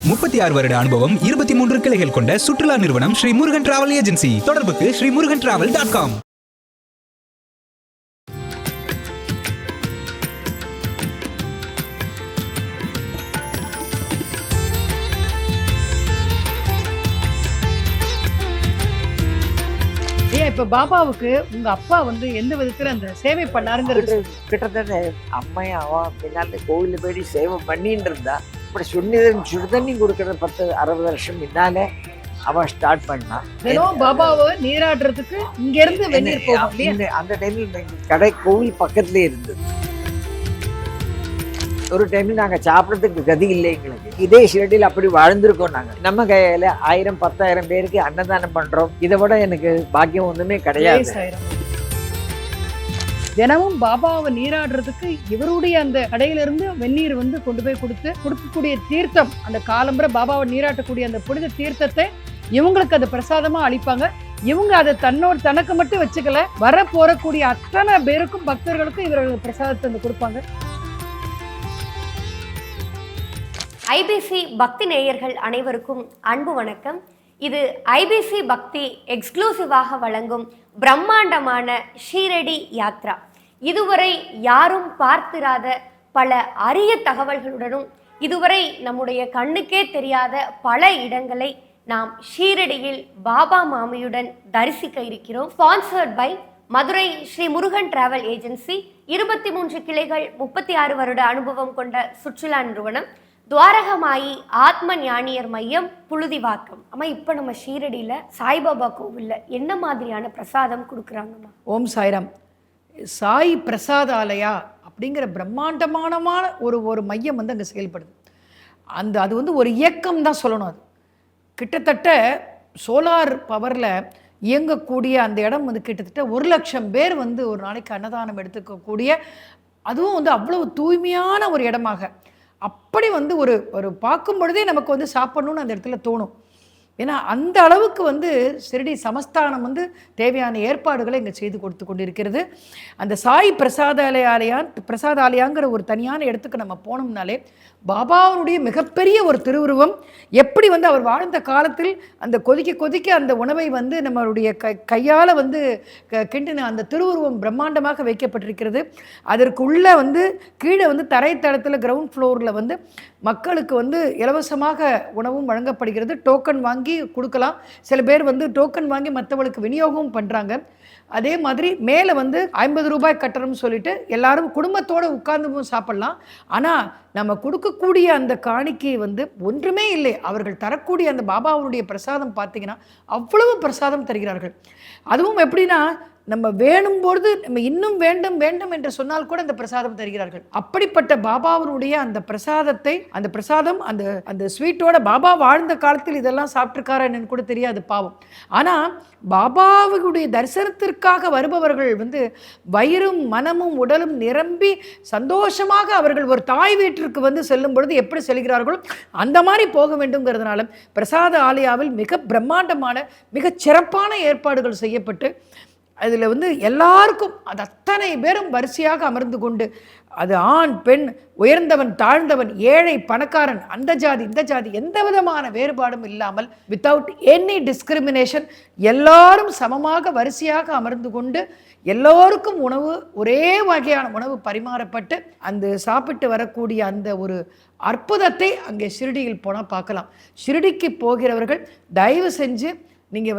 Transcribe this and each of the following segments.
36 வருட அனுபவம், 23 கிளைகள் கொண்ட சுற்றுலா நிறுவனம் ஸ்ரீ முருகன் டிராவல் ஏஜென்சி. தொடர்புக்கு srimurugantravel.com. இப்ப பாபாவுக்கு உங்க அப்பா எந்த விதத்துல அந்த சேவை பண்ணாருங்கிறது கிட்டத்தட்ட அம்மையும் அவன் பின்னால கோவிலில் போய் சேவை பண்ணிட்டு இருந்தா. இப்படி சுடுதண்ணி கொடுக்கறது 10-60 வருஷம் முன்னாலே அவன் ஸ்டார்ட் பண்ணான். தினம் பாபாவை நீராடுறதுக்கு இங்க இருந்து வெந்நீர் போகும். அந்த டைம்ல கடை கோவில் பக்கத்துலயே இருந்தது. ஒரு டைம்ல நாங்க சாப்பிடறதுக்கு கதி இல்லை எங்களுக்கு. இதே ஷெட்டில் அப்படி வாழ்ந்திருக்கோம் நாங்க. நம்ம கையில 1000-10,000 பேருக்கு அன்னதானம் பண்றோம். இதை விட எனக்கு பாக்கியம் ஒண்ணுமே கிடையாது. தினமும் பாபாவை நீராடுறதுக்கு இவருடைய அந்த கடையில இருந்து வெந்நீர் கொண்டு போய் கொடுக்கக்கூடிய தீர்த்தம், அந்த காலம்பரை பாபாவை நீராட்டக்கூடிய அந்த புனித தீர்த்தத்தை இவங்களுக்கு அது பிரசாதமா அளிப்பாங்க. இவங்க அதை தனக்கு மட்டும் வச்சுக்கல, வர போறக்கூடிய அத்தனை பேருக்கும் பக்தர்களுக்கும் இவர்கள் பிரசாதத்தை கொடுப்பாங்க. ஐபிசி பக்தி நேயர்கள் அனைவருக்கும் அன்பு வணக்கம். இது ஐபிசி பக்தி எக்ஸ்க்ளூசிவாக வழங்கும் பிரம்மாண்டமான ஷீரடி யாத்ரா. இதுவரை யாரும் பார்த்திராத பல அரிய தகவல்களுடனும் இதுவரை நம்முடைய கண்ணுக்கே தெரியாத பல இடங்களை நாம் ஷீரடியில் பாபா மாமியுடன் தரிசிக்க இருக்கிறோம். Sponsored by Madurai Sri Murugan travel agency, 23 கிளைகள், 36 வருட அனுபவம் கொண்ட சுற்றுலா நிறுவனம், துவாரகமாயி ஆத்ம ஞானியர் மையம், புழுதிவாக்கம். அம்மா, இப்போ நம்ம ஷீரடியில் சாய்பாபா கோவிலில் என்ன மாதிரியான பிரசாதம் கொடுக்குறாங்கம்மா? ஓம் சாய்ராம். சாய் பிரசாதாலயா அப்படிங்கிற பிரம்மாண்டமான ஒரு மையம் அங்கே செயல்படுது. அது ஒரு இயக்கம் தான் சொல்லணும். அது கிட்டத்தட்ட சோலார் பவரில் இயங்கக்கூடிய அந்த இடம் கிட்டத்தட்ட 1,00,000 பேர் ஒரு நாளைக்கு அன்னதானம் எடுத்துக்கக்கூடிய, அதுவும் அவ்வளவு தூய்மையான ஒரு இடமாக, அப்படி ஒரு பார்க்கும் பொழுதே நமக்கு சாப்பிடணும்னு அந்த இடத்துல தோணும். ஏன்னா அந்த அளவுக்கு ஷிரடி சமஸ்தானம் தேவையான ஏற்பாடுகளை இங்கே செய்து கொடுத்து கொண்டிருக்கிறது. அந்த சாய் பிரசாதாலயாங்கிற ஒரு தனியான இடத்துக்கு நம்ம போனோம்னாலே பாபாவுடைய மிகப்பெரிய ஒரு திருவுருவம், எப்படி அவர் வாழ்ந்த காலத்தில் அந்த கொதிக்க அந்த உணவை நம்மளுடைய கையால் கிண்டின அந்த திருவுருவம் பிரம்மாண்டமாக வைக்கப்பட்டிருக்கிறது. அதற்கு உள்ள கீழே தரைத்தளத்தில் கிரவுண்ட் ஃப்ளோரில் மக்களுக்கு இலவசமாக உணவும் வழங்கப்படுகிறது. டோக்கன் வாங்கி கொடுக்கலாம். சில பேர் டோக்கன் வாங்கி மற்றவங்களுக்கு விநியோகமும் பண்ணுறாங்க. அதே மாதிரி மேலே 50 ரூபாய் கட்டணம்னு சொல்லிட்டு எல்லாரும் குடும்பத்தோடு உட்கார்ந்து சாப்பிட்லாம். ஆனால் நம்ம கொடுக்கக்கூடிய அந்த காணிக்கை ஒன்றுமே இல்லை. அவர்கள் தரக்கூடிய அந்த பாபாவுடைய பிரசாதம் பார்த்தீங்கன்னா அவ்வளவு பிரசாதம் தருகிறார்கள். அதுவும் எப்படின்னா, நம்ம வேணும்பொழுது நம்ம இன்னும் வேண்டும் வேண்டும் என்று சொன்னால் கூட அந்த பிரசாதம் தருகிறார்கள். அப்படிப்பட்ட பாபாவுடைய அந்த பிரசாதம் அந்த ஸ்வீட்டோட பாபா வாழ்ந்த காலத்தில் இதெல்லாம் சாப்பிட்ருக்காரா என்னன்னு கூட தெரியாது, பாவம். ஆனால் பாபாவுடைய தரிசனத்திற்காக வருபவர்கள் வயிறும் மனமும் உடலும் நிரம்பி சந்தோஷமாக அவர்கள் ஒரு தாய் வீட்டிற்கு செல்லும் பொழுது எப்படி செல்கிறார்களோ அந்த மாதிரி போக வேண்டும்ங்கிறதுனால பிரசாத ஆலயாவில் மிக பிரம்மாண்டமான மிகச் சிறப்பான ஏற்பாடுகள் செய்யப்பட்டு அதில் எல்லாருக்கும் அது அத்தனை பேரும் வரிசையாக அமர்ந்து கொண்டு, அது ஆண் பெண், உயர்ந்தவன் தாழ்ந்தவன், ஏழை பணக்காரன், அந்த ஜாதி இந்த ஜாதி, எந்த விதமான வேறுபாடும் இல்லாமல் வித்தவுட் எனி டிஸ்கிரிமினேஷன் எல்லாரும் சமமாக வரிசையாக அமர்ந்து கொண்டு எல்லோருக்கும் உணவு, ஒரே வகையான உணவு பரிமாறப்பட்டு அந்த சாப்பிட்டு வரக்கூடிய அந்த ஒரு அற்புதத்தை அங்கே ஷிரடியில் போனால் பார்க்கலாம். ஷிரடிக்கு போகிறவர்கள் தயவு செஞ்சு நீங்கள்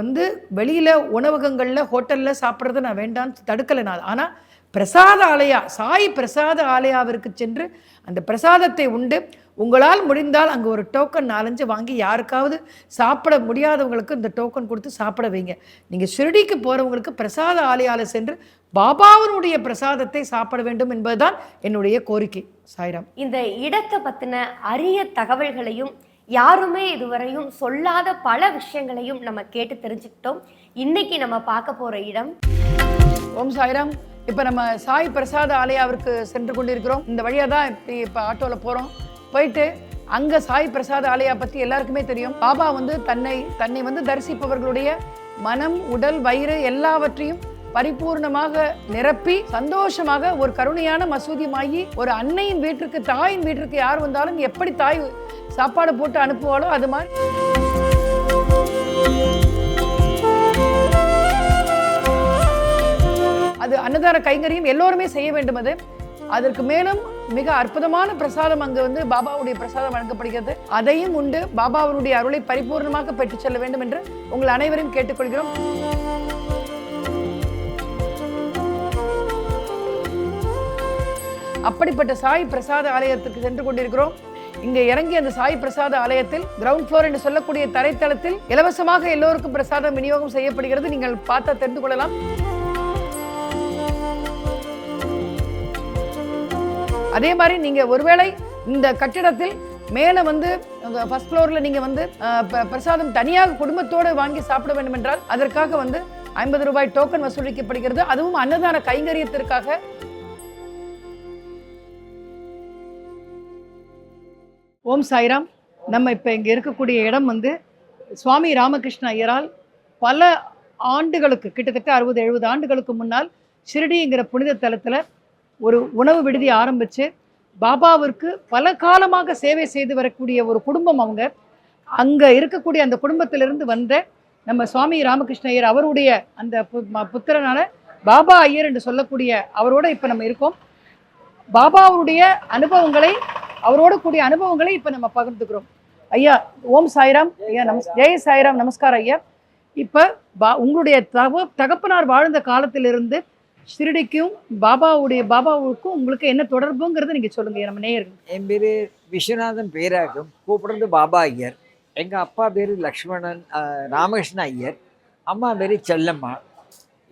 வெளியில் உணவகங்களில் ஹோட்டலில் சாப்பிட்றது நான் வேண்டான்னு தடுக்கலை நான். ஆனால் பிரசாத ஆலயா, சாய் பிரசாத ஆலயாவிற்கு சென்று அந்த பிரசாதத்தை உண்டு, உங்களால் முடிந்தால் அங்கே ஒரு டோக்கன் 4-5 வாங்கி யாருக்காவது சாப்பிட முடியாதவங்களுக்கு இந்த டோக்கன் கொடுத்து சாப்பிட வைங்க. நீங்கள் ஷிரடிக்கு போகிறவங்களுக்கு பிரசாத ஆலயாவில் சென்று பாபாவினுடைய பிரசாதத்தை சாப்பிட வேண்டும் என்பதுதான் என்னுடைய கோரிக்கை. சாய்ராம். இந்த இடத்தை பற்றின அரிய தகவல்களையும் யாருமே இதுவரையும் சொல்லாத பல விஷயங்களையும் நம்ம கேட்டு தெரிஞ்சுக்கிட்டோம். இன்னைக்கு நம்ம பார்க்க போற இடம் ஓம் சாய்ராம். இப்போ நம்ம சாய் பிரசாத ஆலயாவிற்கு சென்று கொண்டிருக்கிறோம். இந்த வழியாக தான் இப்போ ஆட்டோவில் போகிறோம். போயிட்டு அங்கே சாய் பிரசாத ஆலயா பற்றி எல்லாருக்குமே தெரியும். பாபா தன்னை தரிசிப்பவர்களுடைய மனம், உடல், வயிறு எல்லாவற்றையும் பரிபூர்ணமாக நிரப்பி சந்தோஷமாக ஒரு கருணையான மசூதியமாகி ஒரு அன்னையின் வீட்டிற்கு, தாயின் வீட்டிற்கு யார் வந்தாலும் எப்படி தாய் சாப்பாடு போட்டு அனுப்புவாளோ அது மாதிரி அது அன்னதான கைங்கரியம் எல்லோருமே செய்ய வேண்டும். அதற்கு மேலும் மிக அற்புதமான பிரசாதம் அங்கு வந்து பாபாவுடைய பிரசாதம் வழங்கப்படுகிறது. அதையும் உண்டு பாபாவுடைய அருளை பரிபூர்ணமாக பெற்றுச் செல்ல வேண்டும் என்று உங்கள் அனைவரையும் கேட்டுக்கொள்கிறோம். அப்படிப்பட்ட சாய் பிரசாத ஆலயத்துக்கு சென்று கொண்டிருக்கிறோம். இங்கே இறங்கி அந்த சாய் பிரசாத ஆலயத்தில் கிரவுண்ட் ஃப்ளோர் என்று சொல்லக்கூடிய தரைத்தளத்தில் இலவசமாக எல்லோருக்கும் பிரசாதம் விநியோகம் செய்யப்படுகிறது. நீங்கள் பார்த்தா தெரிந்து கொள்ளலாம். அதே மாதிரி நீங்க ஒருவேளை இந்த கட்டிடத்தில் மேல வந்து ஃபர்ஸ்ட் ஃப்ளோர்ல நீங்க வந்து பிரசாதம் தனியாக குடும்பத்தோடு வாங்கி சாப்பிட வேண்டும் என்றால் அதற்காக வந்து 50 ரூபாய் டோக்கன் வசூலிக்கப்படுகிறது. அதுவும் அன்னதான கைங்கரியத்திற்காக. ஓம் சாய்ராம். நம்ம இப்போ இங்கே இருக்கக்கூடிய இடம் வந்து சுவாமி ராமகிருஷ்ண ஐயரால் பல ஆண்டுகளுக்கு, கிட்டத்தட்ட 60-70 ஆண்டுகளுக்கு முன்னால் ஷிரடிங்கிற புனித தலத்தில் ஒரு உணவு விடுதி ஆரம்பித்து பாபாவிற்கு பல காலமாக சேவை செய்து வரக்கூடிய ஒரு குடும்பம் அவங்க. அங்கே இருக்கக்கூடிய அந்த குடும்பத்திலிருந்து வந்த நம்ம சுவாமி ராமகிருஷ்ண ஐயர் அவருடைய அந்த புத்திரனான பாபா ஐயர் என்று சொல்லக்கூடிய அவரோட இப்போ நம்ம இருக்கோம். பாபாவுடைய அனுபவங்களை, அவரோட கூடிய அனுபவங்களை இப்போ நம்ம பகிர்ந்துக்கிறோம். ஐயா ஓம் சாய்ராம். ஐயா ஜெய சாய்ராம். நமஸ்காரம் ஐயா. இப்போ உங்களுடைய தகப்பனார் வாழ்ந்த காலத்திலிருந்து ஷிரடிக்கும் பாபாவுக்கும் உங்களுக்கு என்ன தொடர்புங்கிறத நீங்க சொல்லுங்க நம்ம நேயர்கள். என் பேரு விஸ்வநாதன் பேராகும், கூப்பிடுறது பாபா ஐயர். எங்க அப்பா பேரு லக்ஷ்மணன் ராமகிருஷ்ண ஐயர், அம்மா பேரு செல்லம்மா.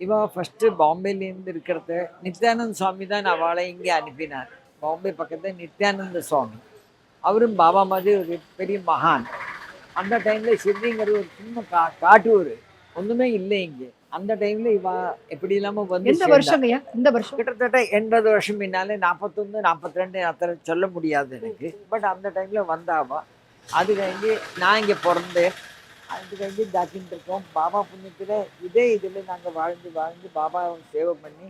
இவ ஃபர்ஸ்ட் பாம்பேலேருந்து இருக்கிறத நித்யானந்த சுவாமி தான் அவளை இங்கே அனுப்பினார். பாம்பே பக்கத்தில் நித்யானந்த சுவாமி, அவரும் பாபா மாதிரி ஒரு பெரிய மகான். அந்த டைமில் ஷிரடிங்கிற ஒரு சின்ன காட்டூர், ஒன்றுமே இல்லை இங்கே. அந்த டைமில் இவ எப்படி இல்லாமல் வந்து இந்த வருஷம் கிட்டத்தட்ட 80 வருஷம் முன்னாலே 41, 42 அத்தனை சொல்ல முடியாது எனக்கு. பட் அந்த டைமில் வந்தாவா. அது கழிஞ்சு நான் இங்கே பிறந்தேன். அது கழிஞ்சு தாக்கின்னு இருக்கோம். பாபா புண்ணியத்தில் இதே இதில் நாங்கள் வாழ்ந்து பாபாவை சேவை பண்ணி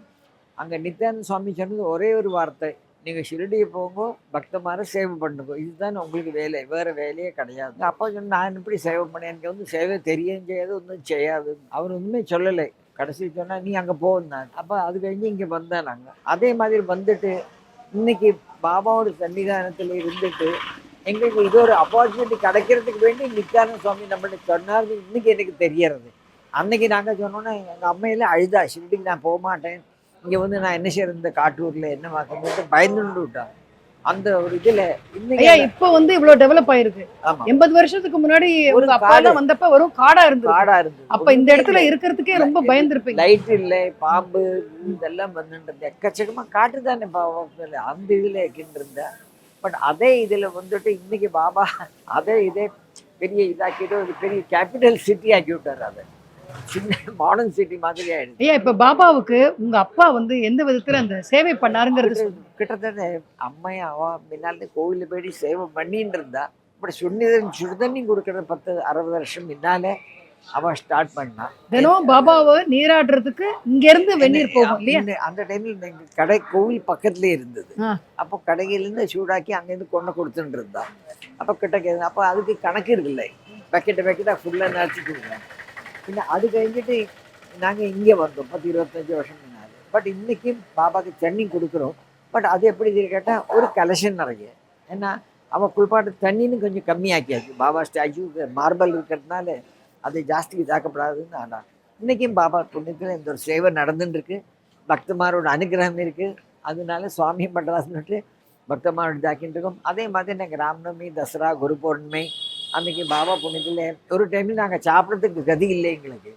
அங்கே நித்யானந்த சுவாமி சொன்னது ஒரே ஒரு வார்த்தை, நீங்கள் ஷிரடியை போங்க, பக்தமார சேவை பண்ணுங்க, இதுதான் உங்களுக்கு வேலை, வேறு வேலையே கிடையாது. அப்பா சொன்ன நான் எப்படி சேவை பண்ணேன், எனக்கு வந்து சேவை தெரியவும் செய்யாது, ஒன்றும் செய்யாது. அவர் ஒன்றுமே சொல்லலை. கடைசி சொன்னால் நீ அங்கே போகுந்தாங்க. அப்போ அது கழிஞ்சு இங்கே வந்தேன். நாங்கள் அதே மாதிரி வந்துட்டு இன்னைக்கு பாபாவோட சன்னிதானத்தில் இருந்துட்டு எங்களுக்கு இது ஒரு ஆப்பர்ச்சுனிட்டி கிடைக்கிறதுக்கு வேண்டி நித்யானந்த சுவாமி நம்மள்ட்ட சொன்னார். இன்னைக்கு எனக்கு தெரியறது. அன்னைக்கு நாங்கள் சொன்னோன்னா எங்கள் அம்மையில அழுதா, ஷிரடிக்கு நான் போக மாட்டேன், இங்கே வந்து நான் என்ன செய்யறது, இந்த காட்டூரில் என்ன வாக்கிட்டு பயந்துட்டு விட்டான். அந்த ஒரு இதில் இன்னைக்கு இப்போ வந்து இவ்வளவு டெவலப் ஆயிருக்கு. 80 வருஷத்துக்கு முன்னாடி ஒரு அப்பா வந்தப்ப வெறும் காடா இருந்தது. அப்ப இந்த இடத்துல இருக்கிறதுக்கே ரொம்ப பயந்துருப்பீங்க. லைட் இல்லை, பாம்பு இதெல்லாம் வந்துட்டு எக்கச்சக்கமா காட்டு தானே அந்த இதுல இருந்தேன். பட் அதே இதுல வந்துட்டு இன்னைக்கு பாபா அதே இதே பெரிய இதாக்கிட்டு ஒரு பெரிய கேபிட்டல் சிட்டி ஆக்கி விட்டார். அதை சின்ன மாடர்ன் சிட்டி மாதிரி ஆயிடுச்சு. ஐயா இப்ப பாபாவுக்கு உங்க அப்பா வந்து எந்த விதத்துல அந்த சேவை பண்ணாருங்கிறது கிட்டத்தட்ட அம்மையா அவ முன்னால கோவில போய் சேவை பண்ணிட்டு இருந்தா. இப்படி சுடுதண்ணி கொடுக்கறது 10-60 வருஷம் முன்னாலே அவ ஸ்டார்ட் பண்ணா. தினம் பாபாவை நீராடுறதுக்கு இங்க இருந்து வெந்நீர் போகும் இல்லையா? அந்த டைம்ல கடை கோவில் பக்கத்துலயே இருந்தது. அப்போ கடையிலிருந்து சூடாக்கி அங்கேருந்து கொண்டு கொடுத்துட்டு இருந்தா. அப்போ கிட்ட அப்போ அதுக்கு கணக்கு இருக்குல்ல, பக்கெட்டா ஃபுல்லா நினச்சிட்டு இருக்கோம். பின்ன அது கழிஞ்சிட்டு நாங்கள் இங்கே வந்தோம் 10-25 வருஷம் முன்னாடி. பட் இன்றைக்கும் பாபாவுக்கு தண்ணி கொடுக்குறோம். பட் அது எப்படி கேட்டால் ஒரு கலெக்ஷன் நிறைய. ஏன்னா அவள் குளிப்பாட்டு தண்ணின்னு கொஞ்சம் கம்மியாக்கியாச்சு. பாபா ஸ்டாச்சுக்கு மார்பல் இருக்கிறதுனால அது ஜாஸ்தி இதாக்கப்படாதுன்னு. ஆனால் இன்றைக்கும் பாபா புண்ணியத்தில் இந்த ஒரு சேவை நடந்துட்டுருக்கு. பக்தமாரோட அனுகிரகம் இருக்குது. அதனால சுவாமி பண்றாசுன்னுட்டு பக்தமாரோட இதாக்கிட்டு இருக்கோம். அதே மாதிரி நாங்கள் ராமநவமி, தசரா, குரு பௌர்ணமி அன்றைக்கி பாபா புண்ணியத்தில் ஒரு டைமில் நாங்கள் சாப்பிட்றதுக்கு கதி இல்லை எங்களுக்கு.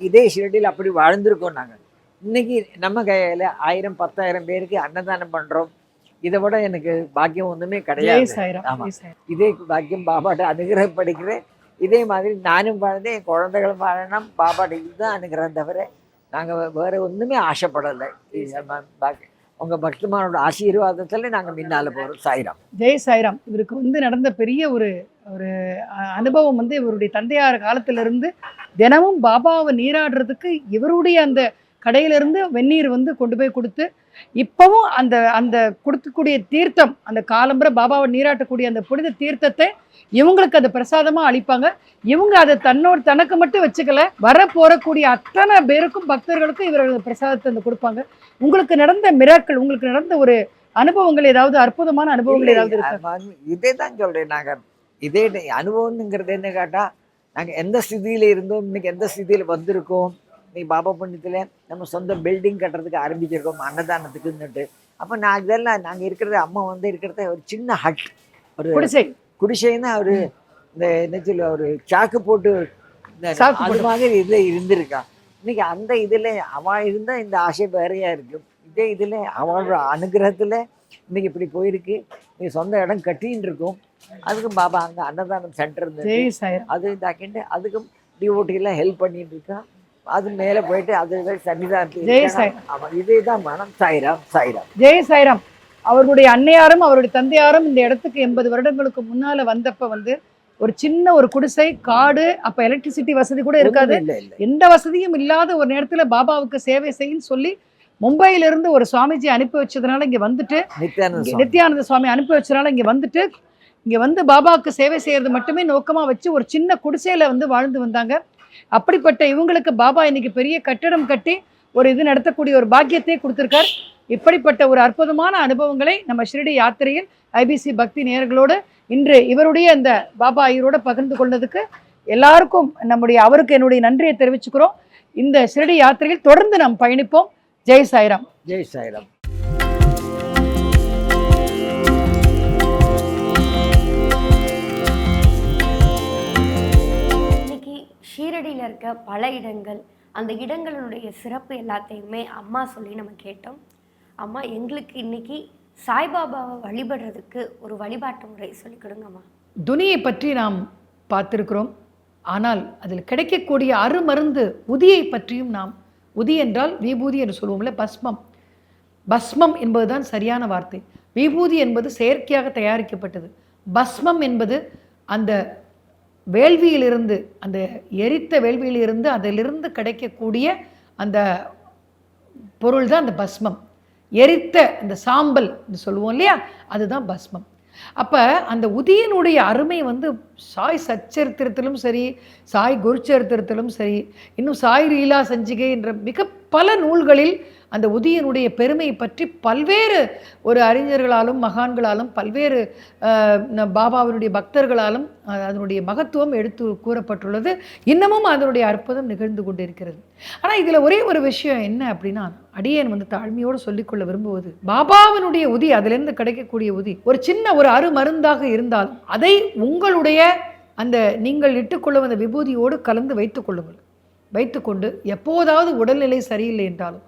இதே ஷிரடியில் அப்படி வாழ்ந்திருக்கோம் நாங்கள். இன்றைக்கி நம்ம கையில் 1000-10,000 பேருக்கு அன்னதானம் பண்ணுறோம். இதை விட எனக்கு பாக்கியம் ஒன்றுமே கிடையாது. ஆமாம், இதே பாக்கியம் பாபாட்ட அனுகிரகம் படிக்கிறேன். இதே மாதிரி நானும் வாழ்ந்தேன், என் குழந்தைகளும் வாழணும். பாபாட்ட இதுதான் அனுகிரகம் தவிர நாங்கள் வேறு ஒன்றுமே ஆசைப்படலை. உங்கள் பக்தமானோட ஆசீர்வாதத்தில் நாங்கள் முன்னால் போகிறோம். சாய்ராம். ஜெய் சாய்ராம். இவருக்கு வந்து நடந்த பெரிய ஒரு ஒரு அனுபவம் வந்து இவருடைய தந்தையார் காலத்திலிருந்து தினமும் பாபாவை நீராடுறதுக்கு இவருடைய அந்த கடையிலிருந்து வெந்நீர் வந்து கொண்டு போய் கொடுத்து இப்பவும் அந்த அந்த கொடுக்கக்கூடிய தீர்த்தம், அந்த காலம்பரை பாபாவை நீராட்டக்கூடிய அந்த புனித தீர்த்தத்தை இவங்களுக்கு அந்த பிரசாதமாக அளிப்பாங்க. இவங்க அதை தனக்கு மட்டும் வச்சுக்கல, வர போறக்கூடிய அத்தனை பேருக்கும் பக்தர்களுக்கும் இவர்கள் பிரசாதத்தை வந்து கொடுப்பாங்க. உங்களுக்கு நடந்த மிராக்கள், உங்களுக்கு நடந்த ஒரு அனுபவங்கள், ஏதாவது அற்புதமான அனுபவங்கள் ஏதாவது இருக்கு? இதே தான் சொல்றேன். நாங்க இதே அனுபவம்ங்கிறது என்ன கேட்டா, நாங்க எந்த ஸ்திதியில இருந்தோம், இன்னைக்கு எந்த ஸ்திதியில வந்திருக்கோம். இன்னைக்கு பாபா புண்ணியத்துல நம்ம சொந்த பில்டிங் கட்டுறதுக்கு ஆரம்பிச்சிருக்கோம், அன்னதானத்துக்குன்னுட்டு. அப்போ நான் இதெல்லாம் நாங்கள் இருக்கிறத, அம்மா வந்து இருக்கிறத ஒரு சின்ன ஹட், ஒரு குடிசைன்னா ஒரு இந்த என்ன சொல்ல ஒரு சாக்கு போட்டு அது மாதிரி இதில் இருந்திருக்கா. இன்னைக்கு அந்த இதில் அவள் இருந்தால் இந்த ஆசை வேறையா இருக்கும். இதே இதில் அவளோட அனுகிரகத்தில் இன்னைக்கு இப்படி போயிருக்கு. இன்னைக்கு சொந்த இடம் கட்டின்னு இருக்கும். அதுக்கும் பாபா அங்கே அன்னதானம் சென்டர் இருந்தது, அது இதாக்கிட்டு அதுக்கும் டிஓட்டிலாம் ஹெல்ப் பண்ணிட்டு இருக்கான். அது மேலே போயிட்டு அது சன்னிதானத்தில் இதேதான் மனம். சாய்ராம் சாய்ராம் ஜெய் சாய்ராம். அவர்களுடைய அன்னையாரும் அவருடைய தந்தையாரும் இந்த இடத்துக்கு 80 வருடங்களுக்கு முன்னால வந்தப்ப வந்து ஒரு சின்ன ஒரு குடிசை, காடு, அப்ப எலக்ட்ரிசிட்டி வசதி கூட இருக்காது, எந்த வசதியும் இல்லாத ஒரு நேரத்துல பாபாவுக்கு சேவை செய்யும் சொல்லி மும்பையிலிருந்து ஒரு சுவாமிஜி அனுப்பி வச்சதுனால இங்க வந்துட்டு, நித்யானந்த சுவாமி அனுப்பி வச்சதுனால இங்க வந்துட்டு, இங்க வந்து பாபாவுக்கு சேவை செய்யறது மட்டுமே நோக்கமா வச்சு ஒரு சின்ன குடிசையில வந்து வாழ்ந்து வந்தாங்க. அப்படிப்பட்ட இவங்களுக்கு பாபா இன்னைக்கு பெரிய கட்டடம் கட்டி ஒரு இது நடத்தக்கூடிய ஒரு பாக்கியத்தை கொடுத்திருக்கார். இப்படிப்பட்ட ஒரு அற்புதமான அனுபவங்களை நம்ம ஷிரடி யாத்திரையில் ஐபிசி பக்தி நேயர்களோடு இன்று இவருடைய இந்த பாபா ஐயரோட பகிர்ந்து கொண்டதுக்கு எல்லாருக்கும் அவருக்கு என்னுடைய நன்றியை தெரிவிச்சுக்கிறோம். இந்த ஷிரடி யாத்திரையில் தொடர்ந்து நாம் பயணிப்போம். ஜெய் சாய்ராம். ஜெய் சாய்ராம். ஷீரடியில் இருக்க பல இடங்கள், அந்த இடங்களுடைய சிறப்பு எல்லாத்தையுமே அம்மா சொல்லி நம்ம கேட்டோம். அம்மா, எங்களுக்கு இன்னைக்கு சாய்பாபாவை வழிபடுறதுக்கு ஒரு வழிபாட்டு முறை சொல்லிக் கொடுங்கம்மா. துனியை பற்றி நாம் பார்த்திருக்கிறோம். ஆனால் அதில் கிடைக்கக்கூடிய அருமருந்து உதியை பற்றியும் நாம், உதி என்றால் விபூதி என்று சொல்லுவோம்ல, பஸ்மம். பஸ்மம் என்பதுதான் சரியான வார்த்தை. விபூதி என்பது செயற்கையாக தயாரிக்கப்பட்டது. பஸ்மம் என்பது அந்த வேள்வியிலிருந்து, அந்த எரித்த வேள்வியிலிருந்து அதிலிருந்து கிடைக்கக்கூடிய அந்த பொருள் தான் அந்த பஸ்மம். எரித்த அந்த சாம்பல் சொல்லுவோம் இல்லையா, அதுதான் பஸ்மம். அப்போ அந்த உதியினுடைய அருமை வந்து சாய் சச்சரித்திரத்திலும் சரி, சாய் குருச்சரித்திரத்திலும் சரி, இன்னும் சாய் லீலா சஞ்சிகை என்ற மிக பல நூல்களில் அந்த உதியினுடைய பெருமையை பற்றி பல்வேறு ஒரு அறிஞர்களாலும் மகான்களாலும் பல்வேறு பாபாவினுடைய பக்தர்களாலும் அதனுடைய மகத்துவம் எடுத்து கூறப்பட்டுள்ளது. இன்னமும் அதனுடைய அற்புதம் நிகழ்ந்து கொண்டிருக்கிறது. ஆனால் இதில் ஒரே ஒரு விஷயம் என்ன அப்படின்னா, அடியேன் வந்து தாழ்மையோடு சொல்லிக்கொள்ள விரும்புவது, பாபாவினுடைய உதி, அதிலிருந்து கிடைக்கக்கூடிய உதி ஒரு சின்ன ஒரு அருமருந்தாக இருந்தாலும் அதை உங்களுடைய அந்த நீங்கள் இட்டுக்கொள்ளும் அந்த விபூதியோடு கலந்து வைத்துக்கொண்டு எப்போதாவது உடல்நிலை சரியில்லை என்றாலும்,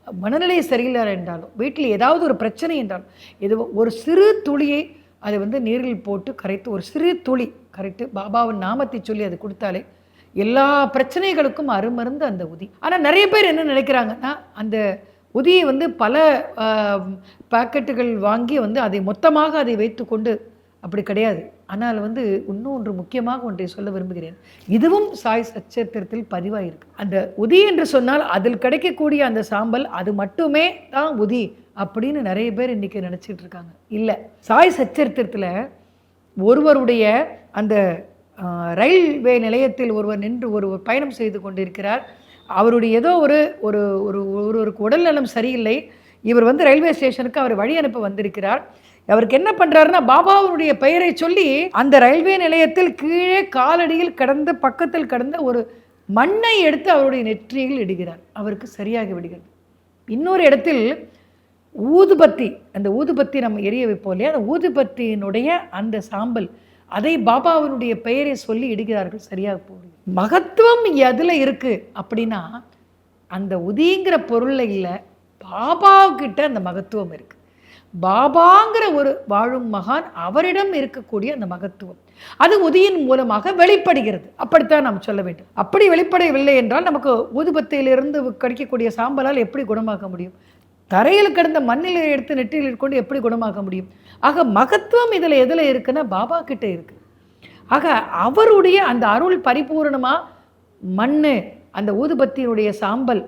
மனநிலை சரியில்லை என்றாலும், வீட்டில் ஏதாவது ஒரு பிரச்சனை என்றாலும், இது ஒரு சிறு துளியை அதை வந்து நீரில் போட்டு கரைத்து, ஒரு சிறு துளி கரைத்து பாபாவின் நாமத்தை சொல்லி அது கொடுத்தாலே எல்லா பிரச்சனைகளுக்கும் அருமருந்து அந்த உதி. ஆனால் நிறைய பேர் என்ன நினைக்கிறாங்கன்னா, அந்த உதியை வந்து பல பாக்கெட்டுகள் வாங்கி வந்து அதை மொத்தமாக அதை வைத்துக்கொண்டு, அப்படி கிடையாது. ஆனால் வந்து இன்னொன்று முக்கியமாக ஒன்றை சொல்ல விரும்புகிறேன். இதுவும் சாய் சச்சரித்திரத்தில் பதிவாயிருக்கு. அந்த உதி என்று சொன்னால் அதில் கிடைக்கக்கூடிய அந்த சாம்பல், அது மட்டுமே தான் உதி அப்படின்னு நிறைய பேர் இன்றைக்கி நினச்சிட்டு இருக்காங்க. இல்லை, சாய் சச்சரித்திரத்தில் ஒருவருடைய அந்த ரயில்வே நிலையத்தில் ஒருவர் நின்று ஒருவர் பயணம் செய்து கொண்டிருக்கிறார். அவருடைய ஏதோ ஒருவருக்கு உடல்நலம் சரியில்லை. இவர் வந்து ரயில்வே ஸ்டேஷனுக்கு அவர் வழி அனுப்ப வந்திருக்கிறார். அவருக்கு என்ன பண்ணுறாருன்னா, பாபாவுடைய பெயரை சொல்லி அந்த ரயில்வே நிலையத்தில் கீழே காலடியில் கடந்த பக்கத்தில் கடந்த ஒரு மண்ணை எடுத்து அவருடைய நெற்றியில் இடுகிறார். அவருக்கு சரியாகி விடுகிறது. இன்னொரு இடத்தில் ஊதுபத்தி, அந்த ஊதுபத்தி நம்ம எரிய வைப்போம் இல்லையா, அந்த ஊதுபத்தியினுடைய அந்த சாம்பல், அதை பாபாவினுடைய பெயரை சொல்லி இடுகிறார்கள், சரியாக போகுது. மகத்துவம் எதில் இருக்குது அப்படின்னா, அந்த உதிங்கிற பொருளில் இல்லை, பாபாவுக்கிட்ட அந்த மகத்துவம் இருக்குது. பாபாங்கிற ஒரு வாழும் மகான், அவரிடம் இருக்கக்கூடிய அந்த மகத்துவம் அது உதியின் மூலமாக வெளிப்படுகிறது. அப்படித்தான் நாம் சொல்ல வேண்டும். அப்படி வெளிப்படவில்லை என்றால் நமக்கு ஊதுபத்தியிலிருந்து கிடைக்கக்கூடிய சாம்பலால் எப்படி குணமாக்க முடியும்? தரையில் கிடந்த மண்ணில் எடுத்து நெற்றியில் கொண்டு எப்படி குணமாக்க முடியும்? ஆக மகத்துவம் இதில் எதில் இருக்குன்னா பாபா கிட்ட இருக்கு. ஆக அவருடைய அந்த அருள் பரிபூரணமாக மண், அந்த ஊதுபத்தியினுடைய சாம்பல்,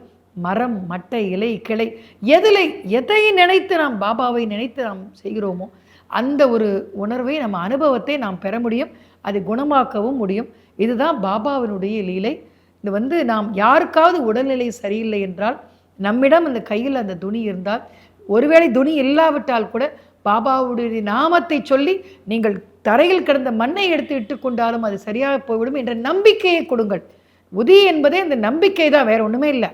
மரம், மட்டை, இலை, கிளை, எதை நினைத்து நாம் பாபாவை நினைத்து நாம் செய்கிறோமோ அந்த ஒரு உணர்வை, நம்ம அனுபவத்தை நாம் பெற முடியும். அது குணமாக்கவும் முடியும். இதுதான் பாபாவினுடைய லீலை. இது வந்து நாம் யாருக்காவது உடல்நிலை சரியில்லை என்றால் நம்மிடம் அந்த கையில் அந்த துணி இருந்தால், ஒருவேளை துணி இல்லாவிட்டால் கூட பாபாவுடைய நாமத்தை சொல்லி நீங்கள் தரையில் கிடந்த மண்ணை எடுத்து இட்டு கொண்டாலும் அது சரியாக போய்விடும் என்ற நம்பிக்கையை கொடுங்கள். உதி என்பதே அந்த நம்பிக்கை தான், வேற ஒன்றுமே இல்லை.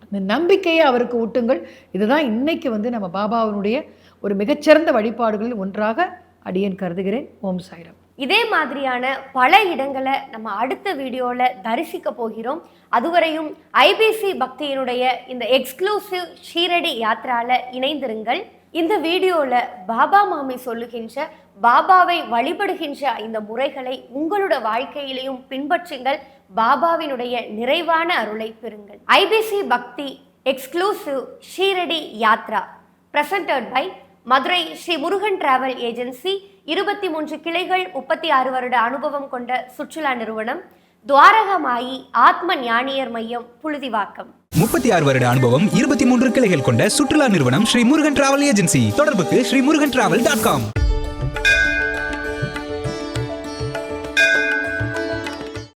அந்த நம்பிக்கையை அவருக்கு ஊட்டுங்கள். இதுதான் இன்னைக்கு வந்து நம்ம பாபாவினுடைய ஒரு மிகச்சிறந்த வழிபாடுகளில் ஒன்றாக அடியேன் கருதுகிறேன். ஓம் சாய்ராம். இதே மாதிரியான பல இடங்களை நம்ம அடுத்த வீடியோவில் தரிசிக்க போகிறோம். அதுவரையும் ஐபிசி பக்தியினுடைய இந்த எக்ஸ்க்ளூசிவ் ஷீரடி யாத்ரால இணைந்திருங்கள். இந்த வீடியோவில் பாபா மாமி சொல்லுகின்ற, பாபாவை வழிபடுகின்ற இந்த முறைகளை உங்களோட வாழ்க்கையிலையும் பின்பற்றுங்கள். பாபாவினுடைய நிறைவான அருளை பெறுங்கள். IBC Bhakti exclusive Shirdi Yatra presented by Madurai Sri Murugan travel agency. 23 கிளைகள், 36 வருட அனுபவம் கொண்ட சுற்றுலா நிறுவனம். துவாரகமாயி ஆத்ம ஞானியர் மையம், புழுதிவாக்கம். 36 வருட அனுபவம், 23 கிளைகள் கொண்ட சுற்றுலா நிறுவனம் ஸ்ரீ முருகன் டிராவல் ஏஜென்சி. தொடர்புக்கு ஸ்ரீமுருகன்டிராவல்.com.